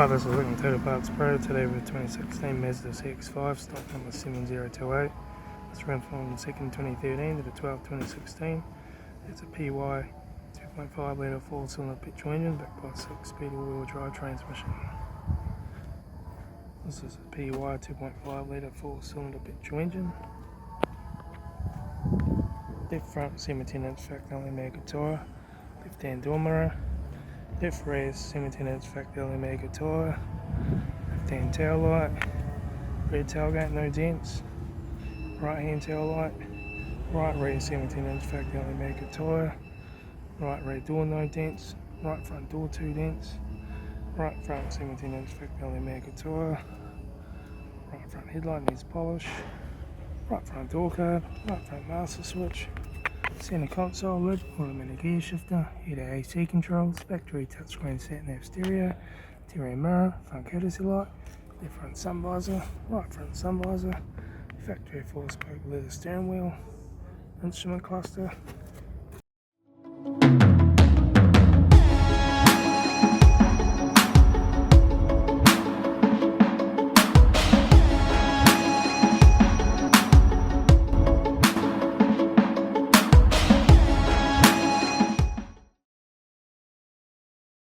Hi, this is Litre Total Parts Pro. Today with 2016 Mazda CX5, stock number 7028. It's run from 2nd 2013 to the 12th 2016. It's a PY 2.5 litre 4-cylinder petrol engine backed by a 6-speed all-wheel drive transmission. This is a PY 2.5 litre 4-cylinder petrol engine. Left front 17-inch factory mega tyre, left-hand door mirror. Left rear 17-inch factory mega tyre, left-hand tail light, rear tailgate no dents, right-hand tail light, right rear 17-inch factory mega tyre, right rear door no dents, right front door 2 dents, right front 17-inch factory mega tyre, right front headlight needs polish, right front door card, right front master switch, center console lid, automatic gear shifter, heater AC controls, factory touchscreen sat-nav stereo, interior mirror, front courtesy light, left front sun visor, right front sun visor, factory 4-spoke leather steering wheel, instrument cluster,